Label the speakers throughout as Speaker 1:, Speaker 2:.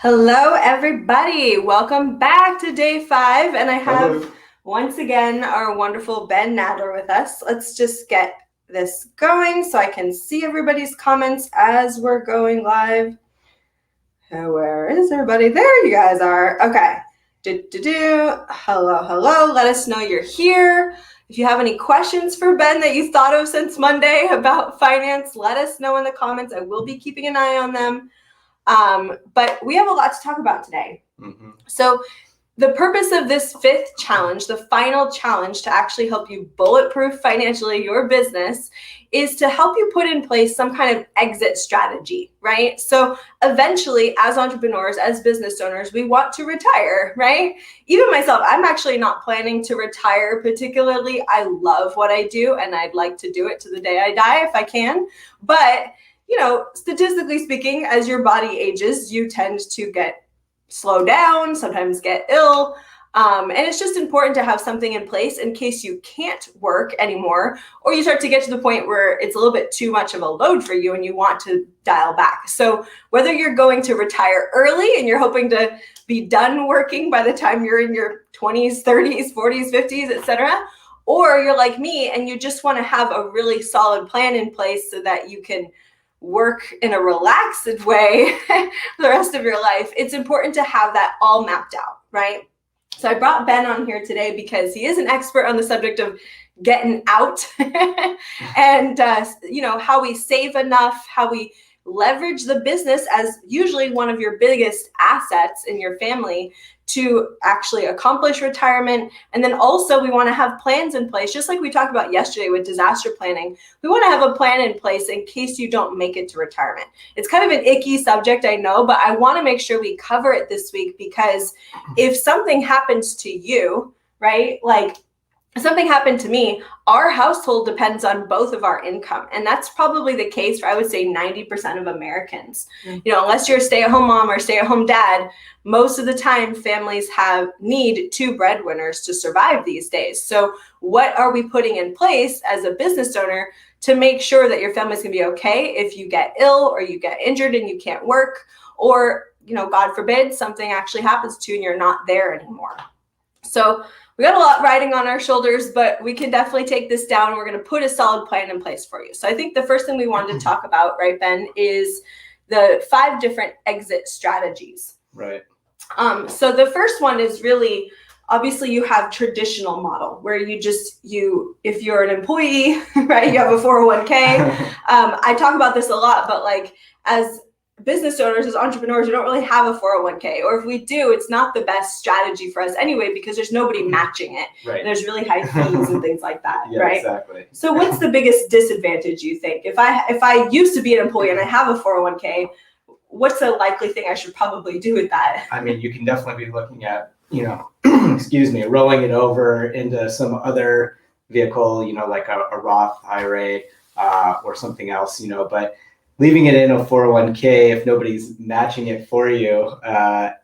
Speaker 1: Hello, everybody. Welcome back to day 5. And I have once again our wonderful Ben Nadler with us. Let's just get this going so I can see everybody's comments as we're going live. Where is everybody? There you guys are. Okay. Hello. Let us know you're here. If you have any questions for Ben that you thought of since Monday about finance, let us know in the comments. I will be keeping an eye on them. But we have a lot to talk about today. So the purpose of this 5th challenge, the final challenge to actually help you bulletproof financially your business, is to help you put in place some kind of exit strategy, right? So eventually, as entrepreneurs, as business owners, we want to retire, right? Even myself, I'm actually not planning to retire particularly. I love what I do and I'd like to do it to the day I die if I can. But statistically speaking, as your body ages, you tend to slow down, sometimes get ill. And it's just important to have something in place in case you can't work anymore, or you start to get to the point where it's a little bit too much of a load for you and you want to dial back. So whether you're going to retire early and you're hoping to be done working by the time you're in your 20s, 30s, 40s, 50s, etc., or you're like me and you just want to have a really solid plan in place so that you can work in a relaxed way for the rest of your life, it's important to have that all mapped out, right? So I brought Ben on here today because he is an expert on the subject of getting out and how we save enough, how we leverage the business as usually one of your biggest assets in your family to actually accomplish retirement. And then also we want to have plans in place, just like we talked about yesterday with disaster planning. We want to have a plan in place in case you don't make it to retirement. It's kind of an icky subject, I know, but I want to make sure we cover it this week because if something happens to you, right, like if something happened to me, our household depends on both of our income. And that's probably the case for, I would say, 90% of Americans. Unless you're a stay-at-home mom or stay-at-home dad, most of the time families need 2 breadwinners to survive these days. So what are we putting in place as a business owner to make sure that your family's gonna be okay if you get ill or you get injured and you can't work, or, God forbid, something actually happens to you and you're not there anymore. So we got a lot riding on our shoulders, but we can definitely take this down. We're going to put a solid plan in place for you. So I think the first thing we wanted to talk about, right, Ben, is the 5 different exit strategies.
Speaker 2: Right.
Speaker 1: So the first one is really, obviously you have traditional model where if you're an employee, right, you have a 401k. I talk about this a lot, but like as business owners, as entrepreneurs, we don't really have a 401k, or if we do, it's not the best strategy for us anyway because there's nobody matching it.
Speaker 2: Right.
Speaker 1: And there's really high fees and things like that.
Speaker 2: Yeah,
Speaker 1: right?
Speaker 2: Exactly.
Speaker 1: So what's the biggest disadvantage you think? If I used to be an employee and I have a 401k, what's the likely thing I should probably do with that?
Speaker 2: I mean, you can definitely be looking at, rolling it over into some other vehicle, like a Roth IRA or something else, but leaving it in a 401k, if nobody's matching it for you,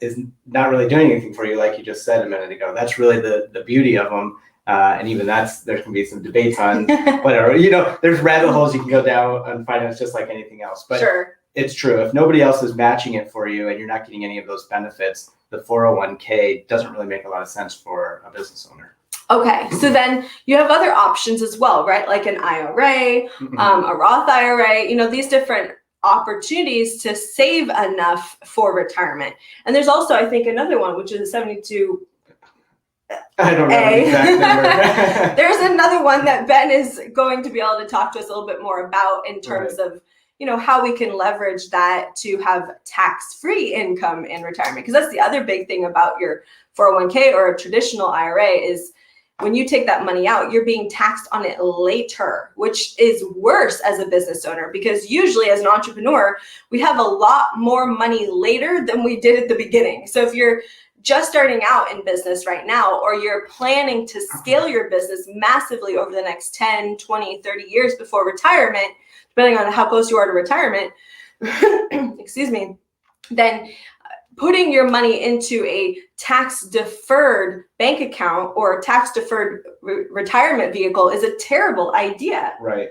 Speaker 2: is not really doing anything for you, like you just said a minute ago. That's really the beauty of them. And even there can be some debates on whatever, there's rabbit holes you can go down on finance just like anything else. But
Speaker 1: sure.
Speaker 2: It's true. If nobody else is matching it for you and you're not getting any of those benefits, the 401k doesn't really make a lot of sense for a business owner.
Speaker 1: Okay, so then you have other options as well, right? Like an IRA, a Roth IRA, these different opportunities to save enough for retirement. And there's also, I think, another one, which is a 72.
Speaker 2: I don't know the exact number.
Speaker 1: There's another one that Ben is going to be able to talk to us a little bit more about in terms of how we can leverage that to have tax-free income in retirement. Because that's the other big thing about your 401k or a traditional IRA is when you take that money out, you're being taxed on it later, which is worse as a business owner because usually as an entrepreneur, we have a lot more money later than we did at the beginning. So if you're just starting out in business right now, or you're planning to scale your business massively over the next 10, 20, 30 years before retirement, depending on how close you are to retirement, excuse me, then putting your money into a tax-deferred bank account or a tax-deferred retirement vehicle is a terrible idea.
Speaker 2: Right.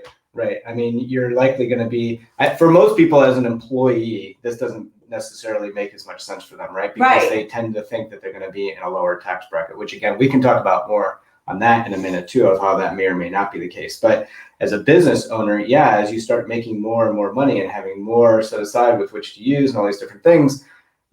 Speaker 2: I mean, you're likely going to be, for most people as an employee, this doesn't necessarily make as much sense for them, right? Because they tend to think that they're going to be in a lower tax bracket, which again, we can talk about more on that in a minute too, of how that may or may not be the case. But as a business owner, yeah, as you start making more and more money and having more set aside with which to use and all these different things,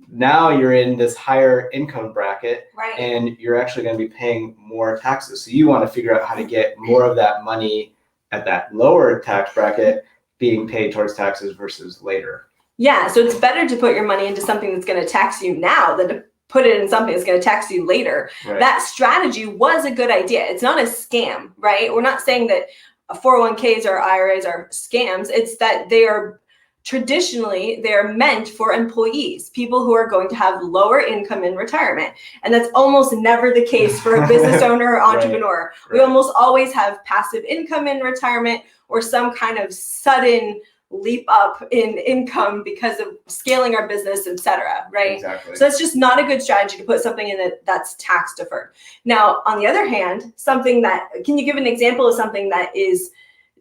Speaker 2: now you're in this higher income bracket, and you're actually going to be paying more taxes. So you want to figure out how to get more of that money at that lower tax bracket being paid towards taxes versus later.
Speaker 1: Yeah, so it's better to put your money into something that's going to tax you now than to put it in something that's going to tax you later. That strategy was a good idea. It's not a scam, right? We're not saying that 401ks or IRAs are scams. It's that they are traditionally, they're meant for employees, people who are going to have lower income in retirement. And that's almost never the case for a business owner or entrepreneur. We almost always have passive income in retirement or some kind of sudden leap up in income because of scaling our business, etc. Right?
Speaker 2: Exactly.
Speaker 1: So it's just not a good strategy to put something in that's tax deferred. Now, on the other hand, can you give an example of something that is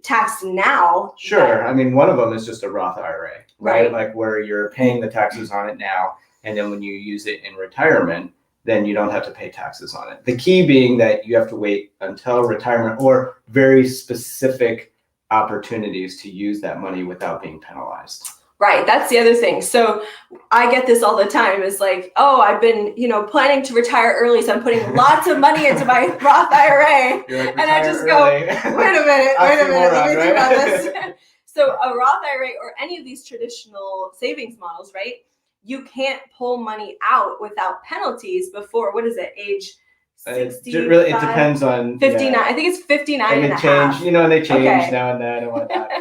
Speaker 1: taxed now?
Speaker 2: Sure. I mean, one of them is just a Roth IRA, right? Like where you're paying the taxes on it now, and then when you use it in retirement, then you don't have to pay taxes on it. The key being that you have to wait until retirement or very specific opportunities to use that money without being penalized.
Speaker 1: Right. That's the other thing. So I get this all the time. It's like, oh, I've been, planning to retire early. So I'm putting lots of money into my Roth IRA.
Speaker 2: Like,
Speaker 1: and I just go, wait a minute. Let me think about this. So a Roth IRA or any of these traditional savings models, right? You can't pull money out without penalties before, age 65?
Speaker 2: It depends on
Speaker 1: 59. I think it's 59
Speaker 2: and
Speaker 1: a
Speaker 2: change,
Speaker 1: half.
Speaker 2: And they change now and then and whatnot.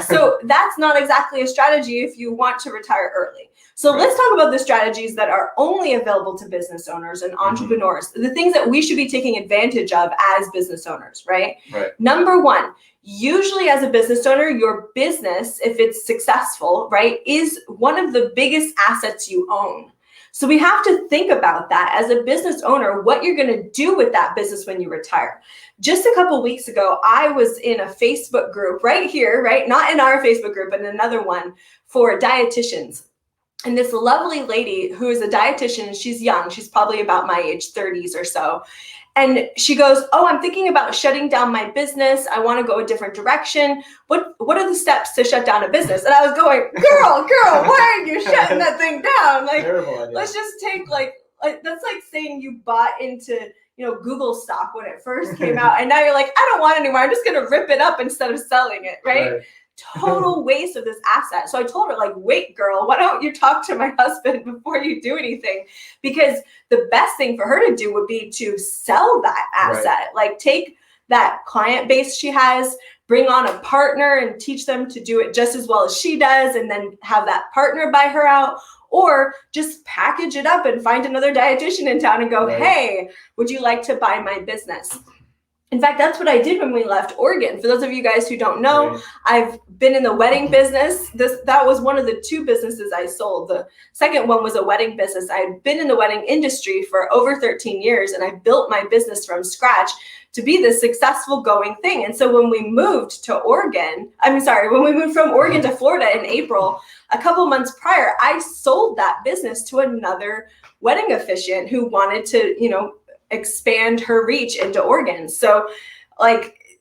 Speaker 1: So that's not exactly a strategy if you want to retire early. So let's talk about the strategies that are only available to business owners and entrepreneurs, the things that we should be taking advantage of as business owners, right? Number one, usually as a business owner, your business, if it's successful, right, is one of the biggest assets you own. So we have to think about that as a business owner, what you're going to do with that business when you retire. Just a couple weeks ago, I was in a Facebook group right here, right? Not in our Facebook group, but in another one for dietitians. And this lovely lady who is a dietitian, she's young, she's probably about my age, 30s or so. And she goes, oh, I'm thinking about shutting down my business. I want to go a different direction. What are the steps to shut down a business? And I was going, girl, why are you shutting that thing down? Like, let's just take that's like saying you bought into, Google stock when it first came out. And now you're like, I don't want it anymore. I'm just going to rip it up instead of selling it. Right? Total waste of this asset. So I told her, wait, girl, why don't you talk to my husband before you do anything? Because the best thing for her to do would be to sell that asset. Take that client base she has, bring on a partner and teach them to do it just as well as she does, and then have that partner buy her out, or just package it up and find another dietitian in town and go, hey, would you like to buy my business? In fact, that's what I did when we left Oregon. For those of you guys who don't know, I've been in the wedding business. That was one of the two businesses I sold. The second one was a wedding business. I had been in the wedding industry for over 13 years, and I built my business from scratch to be this successful going thing. And so when we moved from Oregon to Florida in April, a couple months prior, I sold that business to another wedding officiant who wanted to, expand her reach into Oregon. So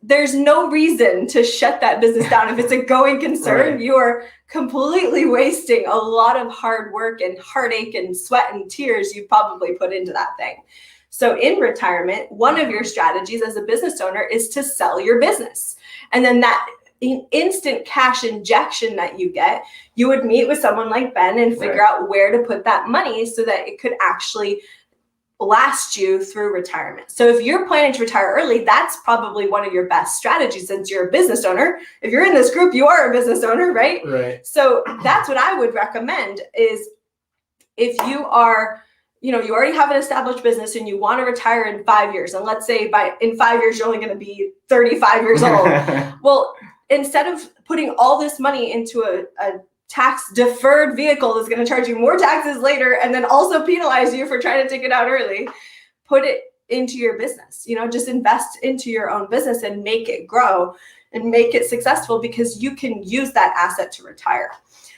Speaker 1: there's no reason to shut that business down. If it's a going concern, you are completely wasting a lot of hard work and heartache and sweat and tears you've probably put into that thing. So in retirement, one of your strategies as a business owner is to sell your business. And then that instant cash injection that you get, you would meet with someone like Ben and figure out where to put that money so that it could actually last you through retirement. So if you're planning to retire early, that's probably one of your best strategies since you're a business owner. If you're in this group, you are a business owner, right? So that's what I would recommend is if you are, you already have an established business and you want to retire in 5 years, and let's say in 5 years, you're only going to be 35 years old. Well, instead of putting all this money into a tax deferred vehicle that's going to charge you more taxes later and then also penalize you for trying to take it out early, put it into your business. Just invest into your own business and make it grow and make it successful because you can use that asset to retire.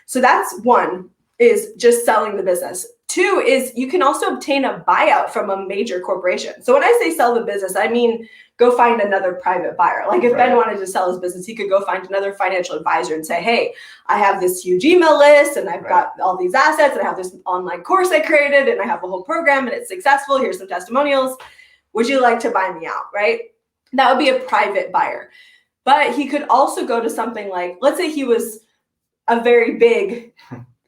Speaker 1: So that's one. is just selling the business. 2 is you can also obtain a buyout from a major corporation. So when I say sell the business, I mean go find another private buyer. Like if Ben wanted to sell his business, he could go find another financial advisor and say, hey, I have this huge email list and I've got all these assets and I have this online course I created and I have a whole program and it's successful. Here's some testimonials. Would you like to buy me out, right? That would be a private buyer. But he could also go to something like, let's say he was a very big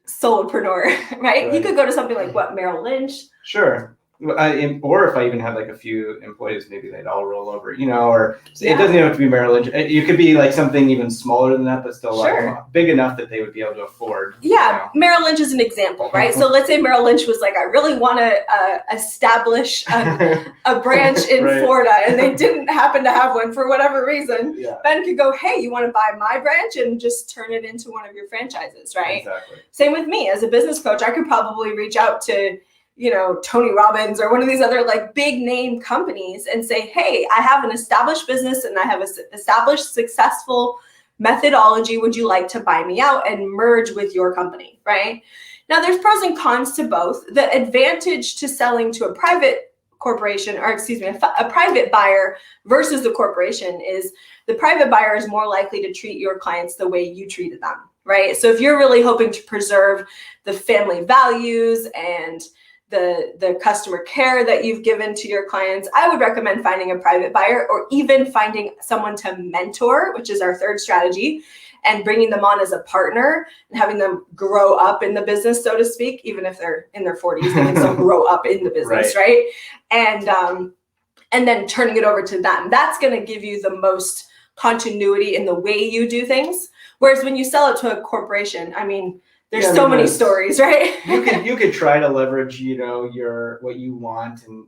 Speaker 1: solopreneur, right? He could go to something like Merrill Lynch.
Speaker 2: Sure. Or if I even had like a few employees, maybe they'd all roll over, or it doesn't even have to be Merrill Lynch. It could be like something even smaller than that, but still like big enough that they would be able to afford.
Speaker 1: Yeah, Merrill Lynch is an example, right? So let's say Merrill Lynch was like, I really want to establish a branch in Florida, and they didn't happen to have one for whatever reason. Yeah. Ben could go, hey, you want to buy my branch and just turn it into one of your franchises, right?
Speaker 2: Exactly.
Speaker 1: Same with me as a business coach. I could probably reach out to Tony Robbins or one of these other like big name companies and say, hey, I have an established business and I have an established successful methodology. Would you like to buy me out and merge with your company, right? Now there's pros and cons to both. The advantage to selling to a private corporation, or excuse me, a private buyer versus the corporation is the private buyer is more likely to treat your clients the way you treated them, right? So if you're really hoping to preserve the family values and the customer care that you've given to your clients, I would recommend finding a private buyer or even finding someone to mentor, which is our third strategy, and bringing them on as a partner and having them grow up in the business, so to speak. Even if they're in their 40s, they can still grow up in the business, right? And then turning it over to them. That's going to give you the most continuity in the way you do things. Whereas when you sell it to a corporation, I mean, there's so many stories, right?
Speaker 2: you could try to leverage, your what you want and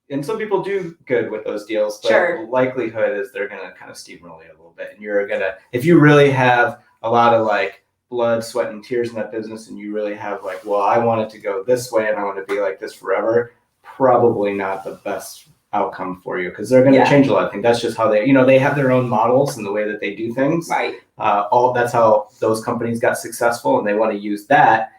Speaker 2: and some people do good with those deals, but the likelihood is they're gonna kind of steamroll you a little bit, and you're gonna, if you really have a lot of like blood, sweat, and tears in that business, and you really have like, well, I want it to go this way, and I want to be like this forever, probably not the best outcome for you, because they're going to change a lot of things. That's just how they, they have their own models and the way that they do things.
Speaker 1: Right.
Speaker 2: That's how those companies got successful, and they want to use that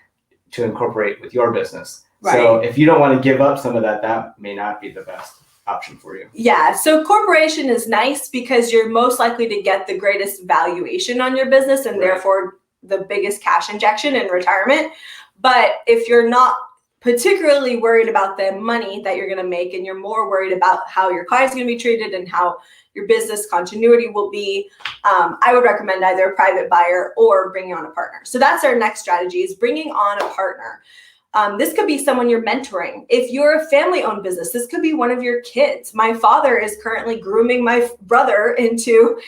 Speaker 2: to incorporate with your business. Right. So if you don't want to give up some of that, that may not be the best option for you.
Speaker 1: Yeah. So corporation is nice because you're most likely to get the greatest valuation on your business and therefore the biggest cash injection in retirement. But if you're not particularly worried about the money that you're going to make, and you're more worried about how your clients are going to be treated and how your business continuity will be, I would recommend either a private buyer or bringing on a partner. So that's our next strategy, is bringing on a partner. This could be someone you're mentoring. If you're a family-owned business, this could be one of your kids. My father is currently grooming my brother into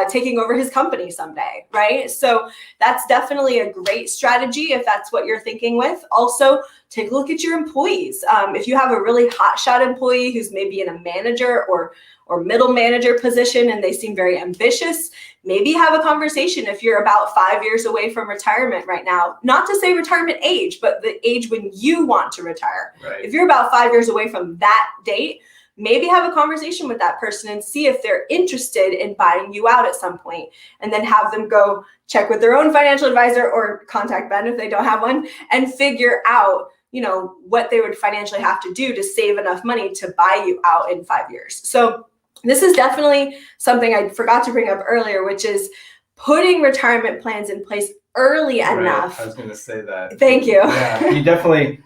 Speaker 1: taking over his company someday, right? So that's definitely a great strategy if that's what you're thinking with. Also, take a look at your employees. If you have a really hotshot employee who's maybe in a manager or middle manager position and they seem very ambitious, maybe have a conversation if you're about 5 years away from retirement right now. Not to say retirement age, but the age when you want to retire.
Speaker 2: Right.
Speaker 1: If you're about 5 years away from that date, maybe have a conversation with that person and see if they're interested in buying you out at some point, and then have them go check with their own financial advisor or contact Ben if they don't have one and figure out, what they would financially have to do to save enough money to buy you out in 5 years. So this is definitely something I forgot to bring up earlier, which is putting retirement plans in place early enough.
Speaker 2: I was going to say that.
Speaker 1: Thank you.
Speaker 2: Yeah, you definitely,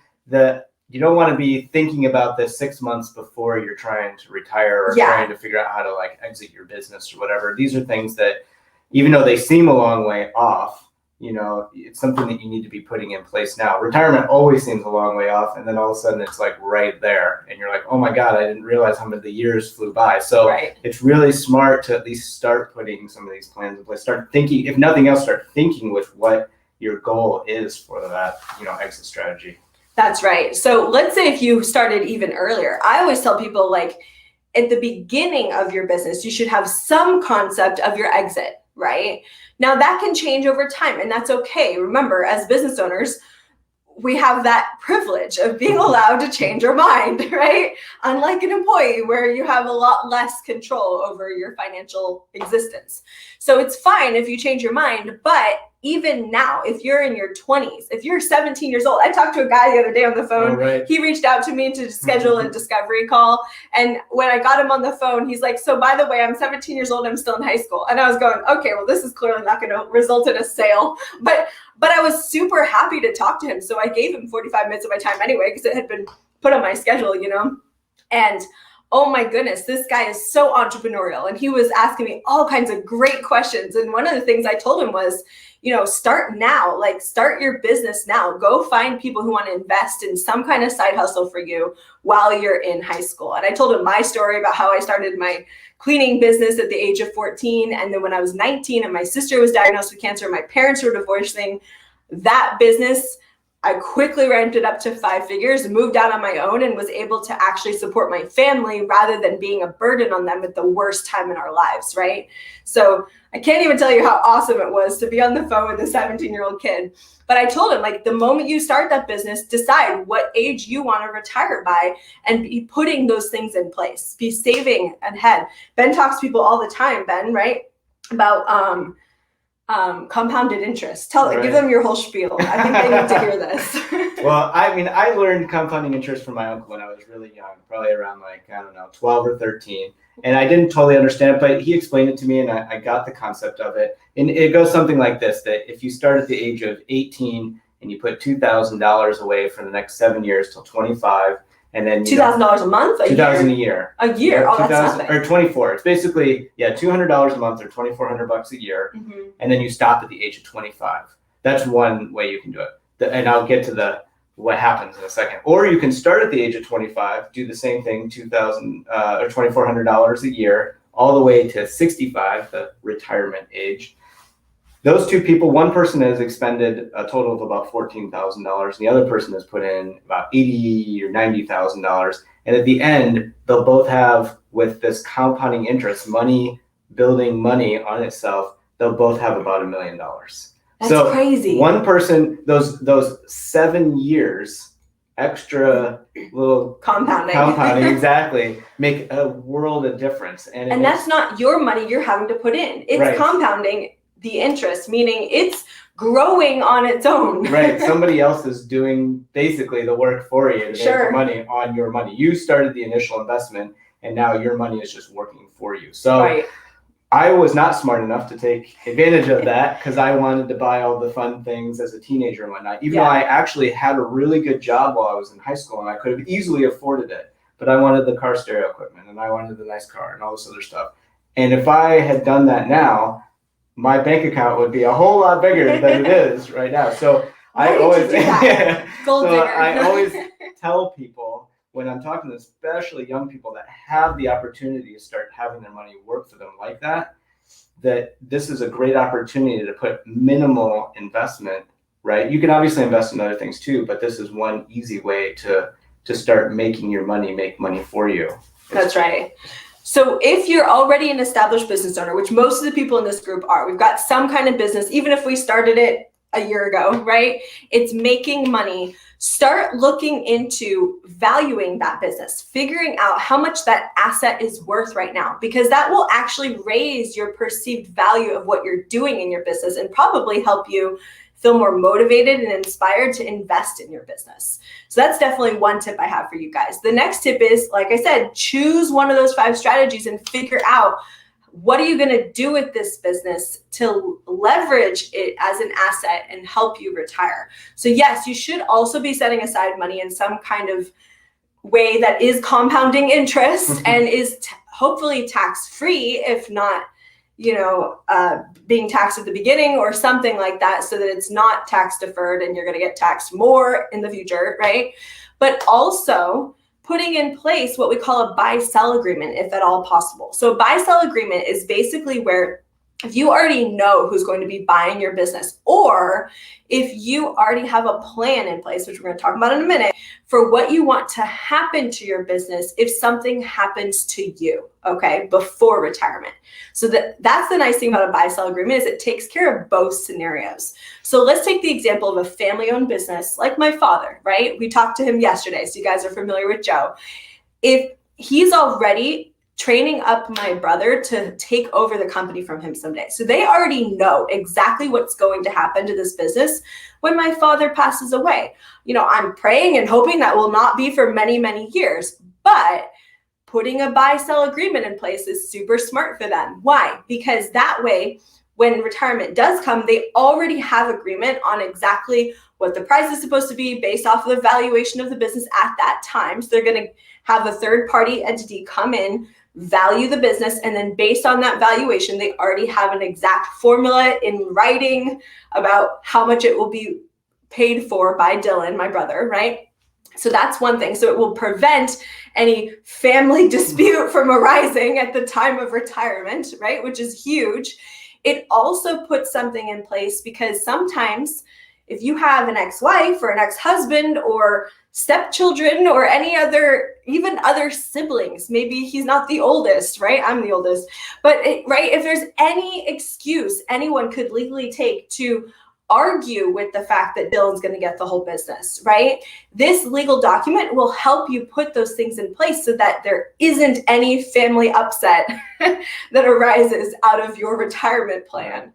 Speaker 2: you don't want to be thinking about this 6 months before you're trying to retire or trying to figure out how to like exit your business or whatever. These are things that, even though they seem a long way off, it's something that you need to be putting in place now. Retirement always seems a long way off, and then all of a sudden it's like right there, and you're like, oh my God, I didn't realize how many the years flew by. So it's really smart to at least start putting some of these plans in place. Start thinking, if nothing else, start thinking with what your goal is for that, exit strategy.
Speaker 1: That's right. So let's say if you started even earlier, I always tell people, like, at the beginning of your business, you should have some concept of your exit, right? Now that can change over time, and that's okay. Remember, as business owners, we have that privilege of being allowed to change our mind, right? Unlike an employee where you have a lot less control over your financial existence. So it's fine if you change your mind, but even now, if you're in your 20s, if you're 17 years old, I talked to a guy the other day on the phone.
Speaker 2: Oh, right.
Speaker 1: He reached out to me to schedule a discovery call. And when I got him on the phone, he's like, so by the way, I'm 17 years old, I'm still in high school. And I was going, okay, well, this is clearly not going to result in a sale. But I was super happy to talk to him. So I gave him 45 minutes of my time anyway, because it had been put on my schedule, and oh my goodness, this guy is so entrepreneurial. And he was asking me all kinds of great questions. And one of the things I told him was, start now, start your business now. Go find people who want to invest in some kind of side hustle for you while you're in high school. And I told him my story about how I started my cleaning business at the age of 14. And then when I was 19 and my sister was diagnosed with cancer, my parents were divorcing, that business, I quickly ramped it up to 5 figures, moved out on my own, and was able to actually support my family rather than being a burden on them at the worst time in our lives, right? So I can't even tell you how awesome it was to be on the phone with a 17-year-old kid. But I told him, the moment you start that business, decide what age you want to retire by and be putting those things in place. Be saving ahead. Ben talks to people all the time, Ben, right? About compounded interest. Give them your whole spiel. I think they need to hear this.
Speaker 2: Well, I learned compounding interest from my uncle when I was really young, probably around 12 or 13. And I didn't totally understand it, but he explained it to me and I got the concept of it. And it goes something like this, that if you start at the age of 18 and you put $2,000 away for the next 7 years till 25, and then
Speaker 1: $2,000 a month?
Speaker 2: $2,000 a year.
Speaker 1: A year? Oh, that's nothing.
Speaker 2: Or 24. It's basically, $200 a month or $2,400 a year. Mm-hmm. And then you stop at the age of 25. That's one way you can do it. And I'll get to what happens in a second. Or you can start at the age of 25, do the same thing, $2,000 or $2,400 a year, all the way to 65, the retirement age. Those two people, one person has expended a total of about $14,000, and the other person has put in about $80,000 or $90,000. And at the end, they'll both have, with this compounding interest, money building money on itself, they'll both have about $1 million.
Speaker 1: That's crazy.
Speaker 2: One person, those 7 years extra little compounding exactly, make a world of difference. And
Speaker 1: that's not your money you're having to put in. It's right. Compounding the interest, meaning it's growing on its own.
Speaker 2: Right. Somebody else is doing basically the work for you to make money on your money. You started the initial investment and now your money is just working for you. So right. I was not smart enough to take advantage of that because I wanted to buy all the fun things as a teenager and whatnot, even though I actually had a really good job while I was in high school and I could have easily afforded it. But I wanted the car stereo equipment and I wanted the nice car and all this other stuff. And if I had done that now, my bank account would be a whole lot bigger than it is right now. So I always tell people when I'm talking to especially young people that have the opportunity to start having their money work for them like that this is a great opportunity to put minimal investment, right? You can obviously invest in other things too, but this is one easy way to start making your money make money for you.
Speaker 1: That's right. So if you're already an established business owner, which most of the people in this group are, we've got some kind of business, even if we started it a year ago, right? It's making money. Start looking into valuing that business, figuring out how much that asset is worth right now, because that will actually raise your perceived value of what you're doing in your business and probably help you feel more motivated and inspired to invest in your business. So that's definitely one tip I have for you guys. The next tip is, like I said, choose one of those 5 strategies and figure out what are you going to do with this business to leverage it as an asset and help you retire. So yes, you should also be setting aside money in some kind of way that is compounding interest and is hopefully tax-free, if not being taxed at the beginning or something like that, so that it's not tax deferred and you're going to get taxed more in the future, right? But also putting in place what we call a buy-sell agreement, if at all possible. So buy-sell agreement is basically where if you already know who's going to be buying your business, or if you already have a plan in place, which we're going to talk about in a minute, for what you want to happen to your business if something happens to you, okay, before retirement. So that's the nice thing about a buy-sell agreement, is it takes care of both scenarios. So let's take the example of a family-owned business like my father, right? We talked to him yesterday, so you guys are familiar with Joe. If he's already training up my brother to take over the company from him someday. So they already know exactly what's going to happen to this business when my father passes away. I'm praying and hoping that will not be for many, many years, but putting a buy-sell agreement in place is super smart for them. Why? Because that way, when retirement does come, they already have agreement on exactly what the price is supposed to be based off of the valuation of the business at that time. So they're going to have a third-party entity come in, value the business, and then based on that valuation, they already have an exact formula in writing about how much it will be paid for by Dylan, my brother, right? So that's one thing. So it will prevent any family dispute from arising at the time of retirement, right? Which is huge. It also puts something in place because sometimes if you have an ex-wife or an ex-husband or stepchildren or any other, even other siblings, maybe he's not the oldest, right? I'm the oldest, but right, if there's any excuse anyone could legally take to argue with the fact that Dylan's going to get the whole business, right? This legal document will help you put those things in place so that there isn't any family upset that arises out of your retirement plan.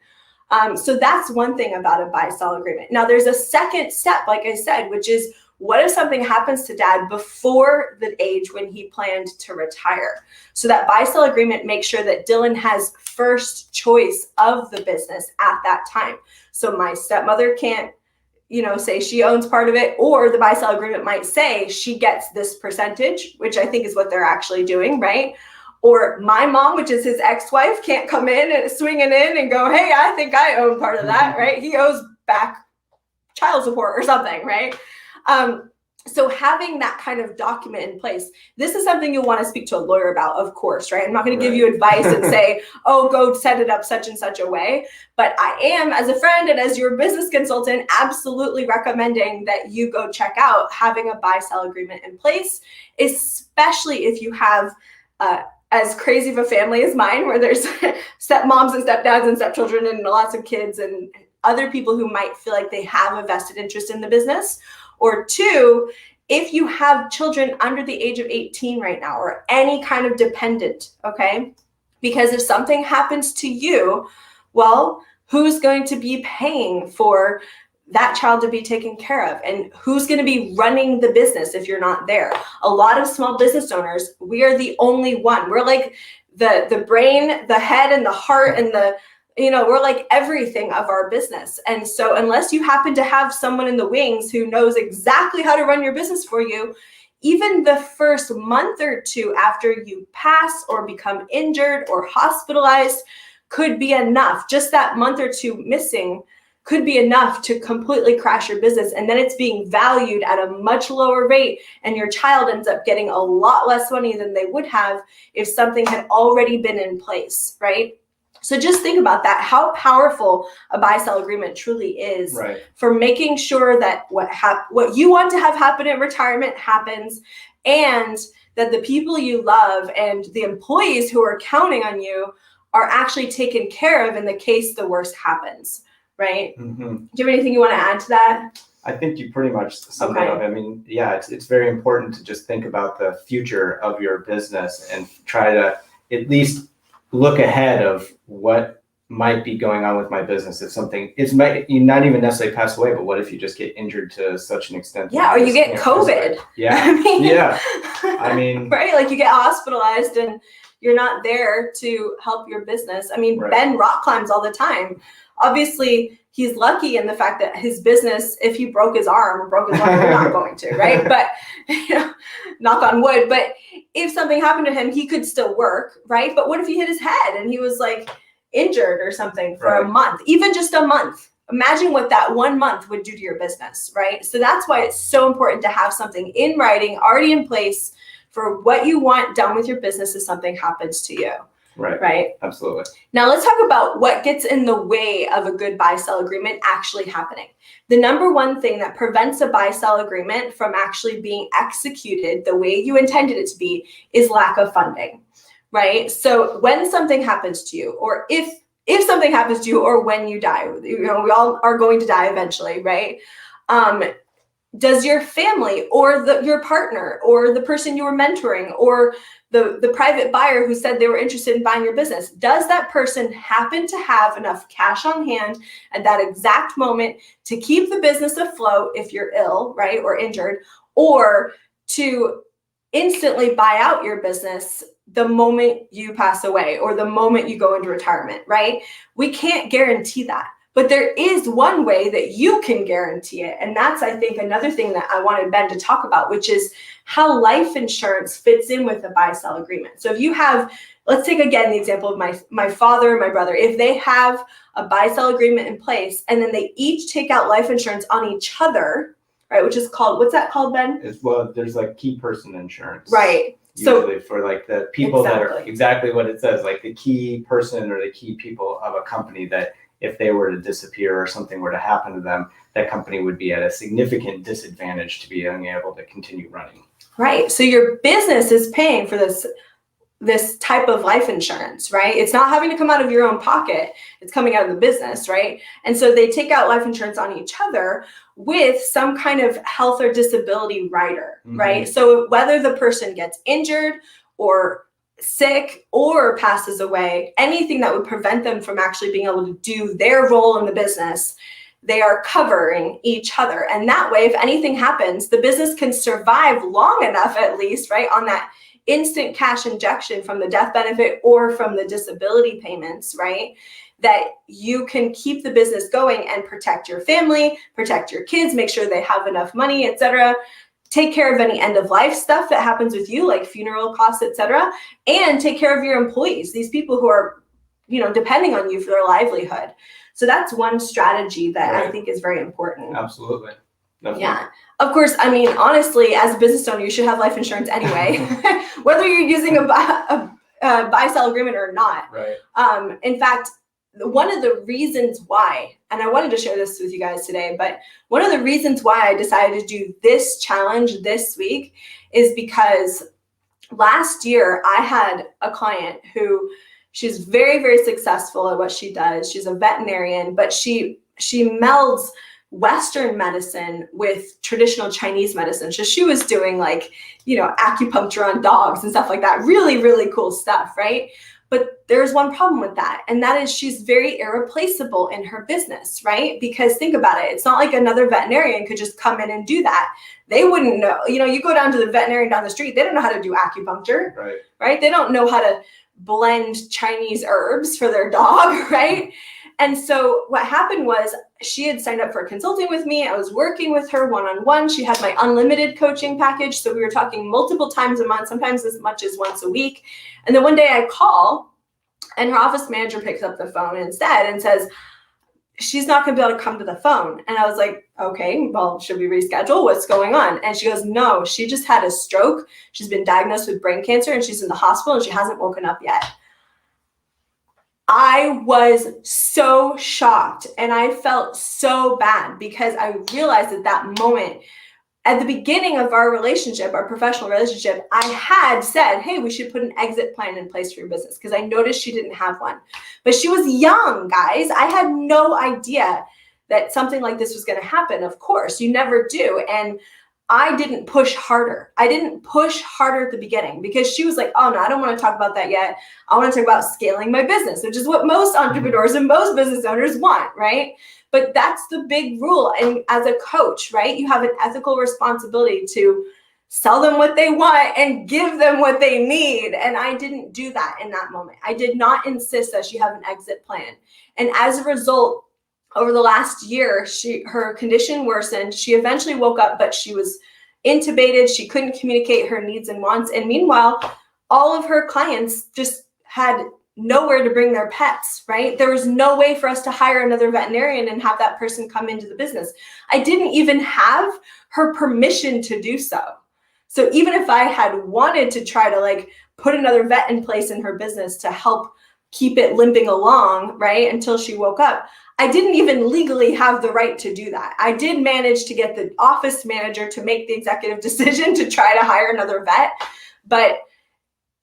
Speaker 1: So that's one thing about a buy-sell agreement. Now there's a second step, like I said, which is, what if something happens to dad before the age when he planned to retire? So that buy-sell agreement makes sure that Dylan has first choice of the business at that time. So my stepmother can't, say she owns part of it, or the buy-sell agreement might say she gets this percentage, which I think is what they're actually doing, right? Or my mom, which is his ex-wife, can't come in and swinging in and go, hey, I think I own part of that, right? He owes back child support or something, right? So having that kind of document in place, this is something you'll want to speak to a lawyer about, of course, right? I'm not going to give you advice and say, oh, go set it up such and such a way. But I am, as a friend and as your business consultant, absolutely recommending that you go check out having a buy-sell agreement in place, especially if you have as crazy of a family as mine, where there's stepmoms and stepdads and stepchildren and lots of kids and other people who might feel like they have a vested interest in the business. Or two, if you have children under the age of 18 right now, or any kind of dependent, okay? Because if something happens to you, well, who's going to be paying for that child to be taken care of? And who's going to be running the business if you're not there? A lot of small business owners, we are the only one. We're like the brain, the head, and the heart, and we're like everything of our business. And so unless you happen to have someone in the wings who knows exactly how to run your business for you, even the first month or two after you pass or become injured or hospitalized could be enough. Just that month or two missing could be enough to completely crash your business. And then it's being valued at a much lower rate, and your child ends up getting a lot less money than they would have if something had already been in place, right? So just think about that, how powerful a buy-sell agreement truly is for making sure that what you want to have happen in retirement happens, and that the people you love and the employees who are counting on you are actually taken care of in the case the worst happens, right? Mm-hmm. Do you have anything you want to add to that?
Speaker 2: I think you pretty much summed it up. I mean, yeah, it's very important to just think about the future of your business and try to at least look ahead of what might be going on with my business. If something you not even necessarily pass away, but what if you just get injured to such an extent?
Speaker 1: Yeah, or you get COVID.
Speaker 2: Yeah, I mean,
Speaker 1: right? Like you get hospitalized and you're not there to help your business. I mean, Ben rock climbs all the time. Obviously, he's lucky in the fact that his business, if he broke his arm, you're not going to, right? But, knock on wood. But if something happened to him, he could still work, right? But what if he hit his head and he was like injured or something for a month, even just a month? Imagine what that 1 month would do to your business, right? So that's why it's so important to have something in writing, already in place for what you want done with your business if something happens to you. Right.
Speaker 2: Absolutely.
Speaker 1: Now let's talk about what gets in the way of a good buy-sell agreement actually happening. The number one thing that prevents a buy-sell agreement from actually being executed the way you intended it to be is lack of funding, right? So when something happens to you, or if something happens to you, or when you die, we all are going to die eventually, right? Does your family or your partner or the person you were mentoring or the private buyer who said they were interested in buying your business, does that person happen to have enough cash on hand at that exact moment to keep the business afloat if you're ill, right, or injured, or to instantly buy out your business the moment you pass away or the moment you go into retirement, right? We can't guarantee that. But there is one way that you can guarantee it. And that's, I think, another thing that I wanted Ben to talk about, which is how life insurance fits in with a buy-sell agreement. So if you have, let's take again the example of my father and my brother. If they have a buy-sell agreement in place and then they each take out life insurance on each other, right, which is called, what's that called, Ben?
Speaker 2: Well, there's like key person insurance.
Speaker 1: Right.
Speaker 2: Usually for like the people that are
Speaker 1: Exactly.
Speaker 2: exactly what it says, like the key person or the key people of a company that if they were to disappear or something were to happen to them, that company would be at a significant disadvantage to being able to continue running.
Speaker 1: Right. So your business is paying for this type of life insurance, right? It's not having to come out of your own pocket. It's coming out of the business, right? And so they take out life insurance on each other with some kind of health or disability rider, right? So whether the person gets injured or sick or passes away, anything that would prevent them from actually being able to do their role in the business, they are covering each other. And that way, if anything happens, the business can survive long enough, at least, right, on that instant cash injection from the death benefit or from the disability payments, right, that you can keep the business going and protect your family, protect your kids, make sure they have enough money, etc., take care of any end of life stuff that happens with you, like funeral costs, etc., and take care of your employees, these people who are, depending on you for their livelihood. So that's one strategy that I think is very important.
Speaker 2: Absolutely. Definitely.
Speaker 1: Yeah. Of course, I mean, honestly, as a business owner, you should have life insurance anyway, whether you're using a buy-sell agreement or not.
Speaker 2: Right.
Speaker 1: In fact, one of the reasons why, and I wanted to share this with you guys today, but one of the reasons why I decided to do this challenge this week is because last year I had a client who she's very, very successful at what she does. She's a veterinarian, but she melds Western medicine with traditional Chinese medicine. So she was doing acupuncture on dogs and stuff like that. Really, really cool stuff, right? But there's one problem with that, and that is she's very irreplaceable in her business, right? Because think about it. It's not like another veterinarian could just come in and do that. They wouldn't know. You go down to the veterinarian down the street, they don't know how to do acupuncture, right? They don't know how to blend Chinese herbs for their dog, right? And so what happened was she had signed up for consulting with me. I was working with her one-on-one. She had my unlimited coaching package. So we were talking multiple times a month, sometimes as much as once a week. And then one day I call and her office manager picks up the phone instead and says, she's not going to be able to come to the phone. And I was like, okay, well, should we reschedule? What's going on? And she goes, no, she just had a stroke. She's been diagnosed with brain cancer and she's in the hospital and she hasn't woken up yet. I was so shocked and I felt so bad because I realized at that moment, at the beginning of our relationship, our professional relationship, I had said, hey, we should put an exit plan in place for your business because I noticed she didn't have one. But she was young, guys. I had no idea that something like this was going to happen. Of course, you never do. And I didn't push harder. I didn't push harder at the beginning because she was like, oh no, I don't want to talk about that yet. I want to talk about scaling my business, which is what most entrepreneurs and most business owners want, right? But that's the big rule. And as a coach, right, you have an ethical responsibility to sell them what they want and give them what they need. And I didn't do that in that moment. I did not insist that she have an exit plan. And as a result, over the last year, her condition worsened. She eventually woke up, but she was intubated. She couldn't communicate her needs and wants. And meanwhile, all of her clients just had nowhere to bring their pets, right? There was no way for us to hire another veterinarian and have that person come into the business. I didn't even have her permission to do so. So even if I had wanted to try to like put another vet in place in her business to help keep it limping along, right, until she woke up, I didn't even legally have the right to do that. I did manage to get the office manager to make the executive decision to try to hire another vet, but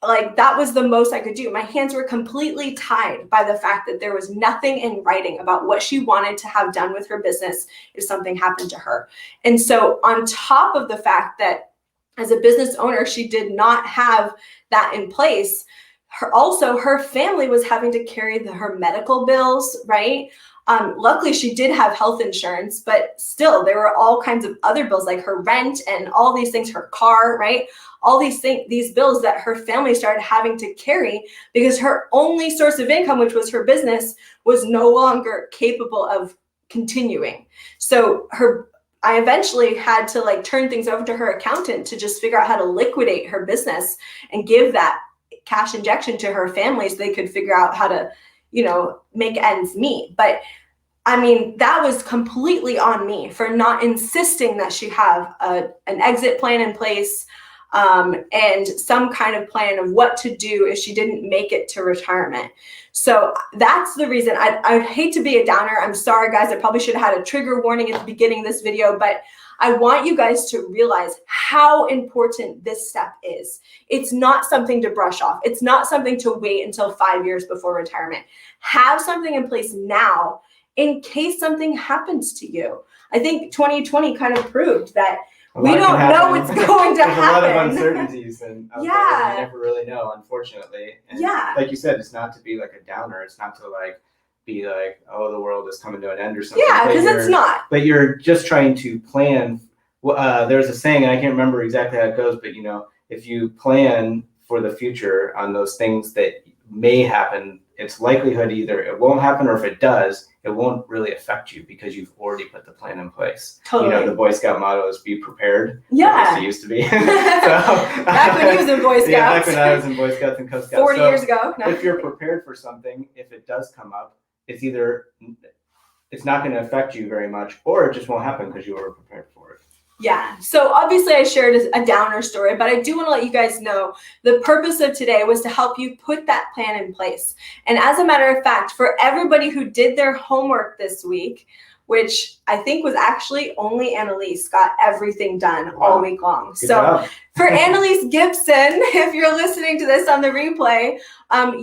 Speaker 1: like that was the most I could do. My hands were completely tied by the fact that there was nothing in writing about what she wanted to have done with her business if something happened to her. And so on top of the fact that as a business owner, she did not have that in place, her family was having to carry her medical bills, right? Luckily, she did have health insurance, but still, there were all kinds of other bills like her rent and all these things, her car, right? All these things, these bills that her family started having to carry because her only source of income, which was her business, was no longer capable of continuing. So I eventually had to like turn things over to her accountant to just figure out how to liquidate her business and give that cash injection to her family so they could figure out how to, make ends meet. But I mean, that was completely on me for not insisting that she have an exit plan in place and some kind of plan of what to do if she didn't make it to retirement. So that's the reason. I'd hate to be a downer. I'm sorry, guys. I probably should have had a trigger warning at the beginning of this video, but I want you guys to realize how important this step is. It's not something to brush off. It's not something to wait until 5 years before retirement. Have something in place now in case something happens to you. I think 2020 kind of proved that we don't know what's going to happen.
Speaker 2: There's a lot of uncertainties and you never really know, unfortunately. And like you said, it's not to be like a downer. It's not to like be like, oh, the world is coming to an end or something.
Speaker 1: Yeah, because it's not.
Speaker 2: But you're just trying to plan. There's a saying, and I can't remember exactly how it goes, but if you plan for the future on those things that may happen, it's likelihood either it won't happen, or if it does, it won't really affect you because you've already put the plan in place.
Speaker 1: Totally.
Speaker 2: The Boy Scout motto is be prepared.
Speaker 1: Yeah.
Speaker 2: It used to be.
Speaker 1: Back when you was in Boy Scouts.
Speaker 2: Yeah, back when I was in Boy Scouts and Cub Scouts.
Speaker 1: 40 years ago. No.
Speaker 2: If you're prepared for something, if it does come up, it's not going to affect you very much, or it just won't happen because you were prepared for it.
Speaker 1: Yeah. So obviously I shared a downer story, but I do want to let you guys know the purpose of today was to help you put that plan in place. And as a matter of fact, for everybody who did their homework this week, which I think was actually only Annalise got everything done all week long.
Speaker 2: Good job.
Speaker 1: For Annalise Gibson, if you're listening to this on the replay,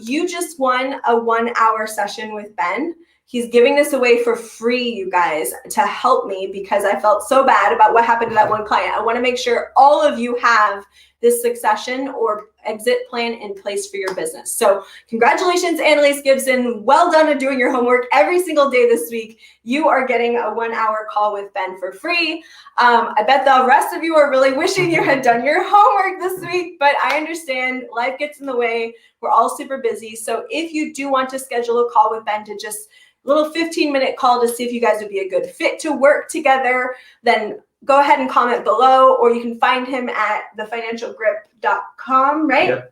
Speaker 1: you just won a 1-hour session with Ben. He's giving this away for free, you guys, to help me because I felt so bad about what happened to that one client. I want to make sure all of you have this succession or exit plan in place for your business. So congratulations, Annalise Gibson. Well done at doing your homework every single day this week. You are getting a 1-hour call with Ben for free. I bet the rest of you are really wishing you had done your homework this week, but I understand life gets in the way. We're all super busy. So if you do want to schedule a call with Ben to just little 15-minute call to see if you guys would be a good fit to work together, then go ahead and comment below, or you can find him at thefinancialgrip.com, right?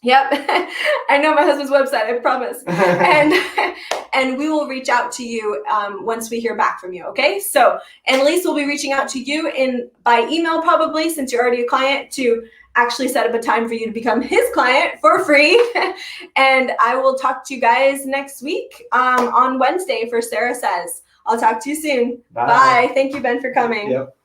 Speaker 1: Yep. I know my husband's website, I promise. And we will reach out to you once we hear back from you, okay? So Annalise will be reaching out to you by email probably, since you're already a client, to actually set up a time for you to become his client for free. And I will talk to you guys next week on Wednesday for Sarah Says. I'll talk to you soon. Bye. Thank you, Ben, for coming.
Speaker 2: Yep.